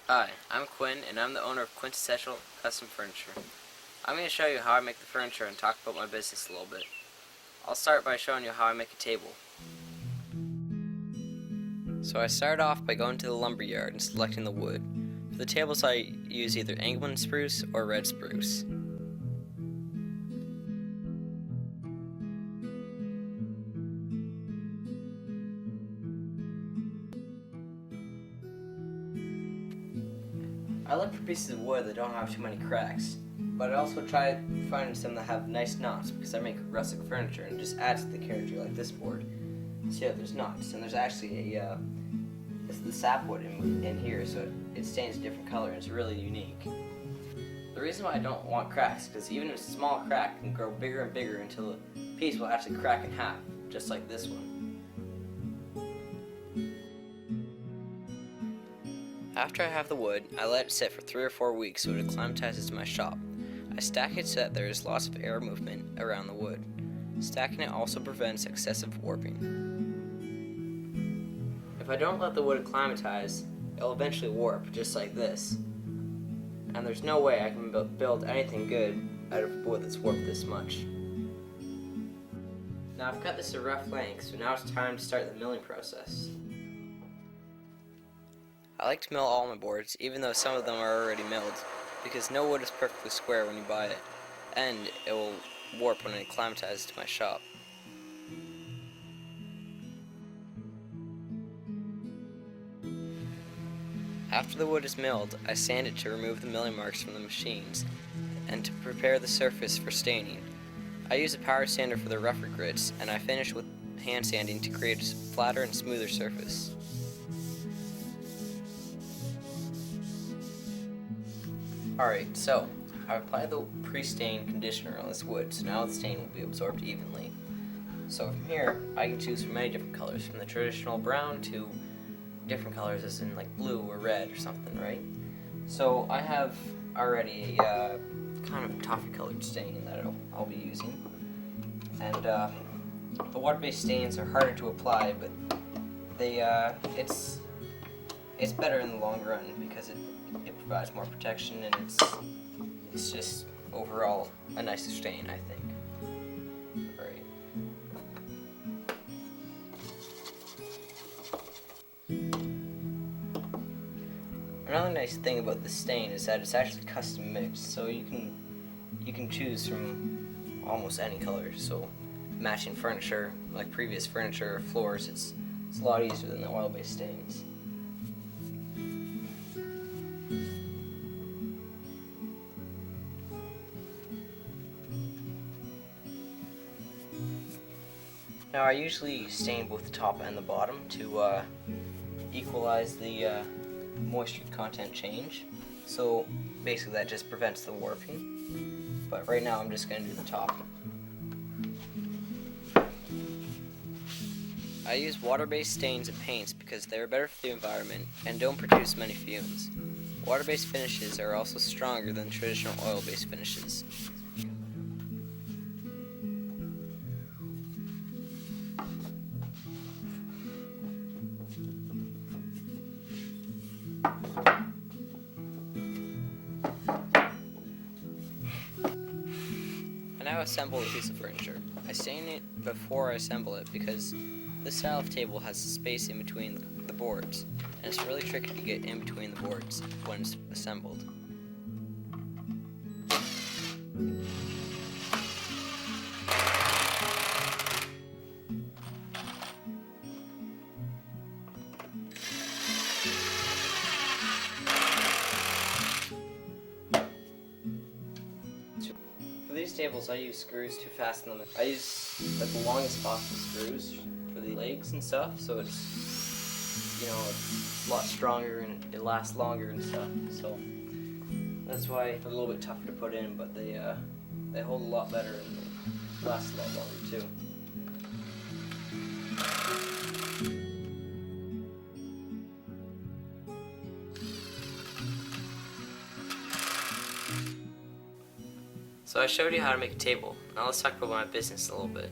Hi, I'm Quinn, and I'm the owner of Quintessential Custom Furniture. I'm going to show you how I make the furniture and talk about my business a little bit. I'll start by showing you how I make a table. So I start off by going to the lumber yard and selecting the wood. For the tables I use either England spruce or red spruce. I look for pieces of wood that don't have too many cracks, but I also try finding some that have nice knots because I make rustic furniture and it just adds to the character, like this board. See how there's knots, and there's actually it's the sapwood in here, so it stains a different color and it's really unique. The reason why I don't want cracks is because even a small crack can grow bigger and bigger until the piece will actually crack in half, just like this one. After I have the wood, I let it sit for 3 or 4 weeks so it acclimatizes to my shop. I stack it so that there is lots of air movement around the wood. Stacking it also prevents excessive warping. If I don't let the wood acclimatize, it'll eventually warp, just like this. And there's no way I can build anything good out of wood that's warped this much. Now I've cut this to rough length, so now it's time to start the milling process. I like to mill all my boards, even though some of them are already milled, because no wood is perfectly square when you buy it, and it will warp when it acclimatizes to my shop. After the wood is milled, I sand it to remove the milling marks from the machines, and to prepare the surface for staining. I use a power sander for the rougher grits, and I finish with hand sanding to create a flatter and smoother surface. Alright, so I've applied the pre-stained conditioner on this wood, so now the stain will be absorbed evenly. So from here, I can choose from many different colors, from the traditional brown to different colors as in like blue or red or something, right? So I have already a kind of toffee colored stain that I'll be using. And the water-based stains are harder to apply, but it's better in the long run because it provides more protection, and it's just overall a nicer stain, I think. Right. Another nice thing about this stain is that it's actually custom mixed, so you can choose from almost any color. So matching furniture, like previous furniture or floors, it's a lot easier than the oil-based stains. Now I usually stain both the top and the bottom to equalize the moisture content change. So basically that just prevents the warping. But right now I'm just going to do the top. I use water-based stains and paints because they are better for the environment and don't produce many fumes. Water-based finishes are also stronger than traditional oil-based finishes. I now assemble the piece of furniture. I stain it before I assemble it because this style of table has space in between the boards, and it's really tricky to get in between the boards when it's assembled. For these tables, I use screws to fasten them. I use like the longest possible screws for the legs and stuff, so it's, you know, it's a lot stronger and it lasts longer and stuff. So that's why they're a little bit tougher to put in, but they hold a lot better and they last a lot longer too. So I showed you how to make a table. Now let's talk about my business a little bit.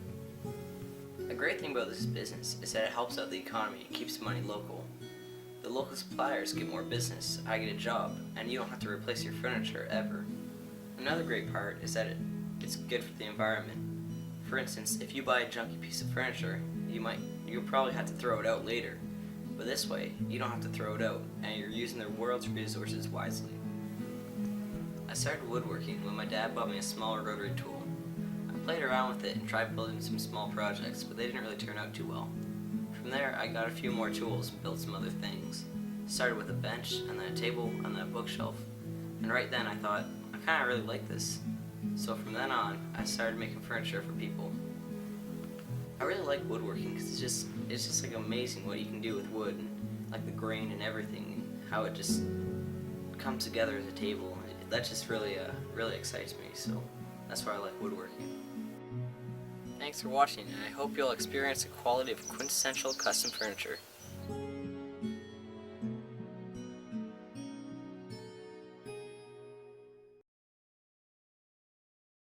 A great thing about this business is that it helps out the economy and keeps money local. The local suppliers get more business, I get a job, and you don't have to replace your furniture ever. Another great part is that it's good for the environment. For instance, if you buy a junky piece of furniture, you'll probably have to throw it out later. But this way, you don't have to throw it out, and you're using the world's resources wisely. I started woodworking when my dad bought me a small rotary tool. I played around with it and tried building some small projects, but they didn't really turn out too well. From there, I got a few more tools and built some other things. Started with a bench, and then a table, and then a bookshelf. And right then I thought, I kinda really like this. So from then on, I started making furniture for people. I really like woodworking because it's just like amazing what you can do with wood, and like the grain and everything, and how it just comes together as a table. That just really excites me. So that's why I like woodworking. Thanks for watching, and I hope you'll experience the quality of Quintessential Custom furniture.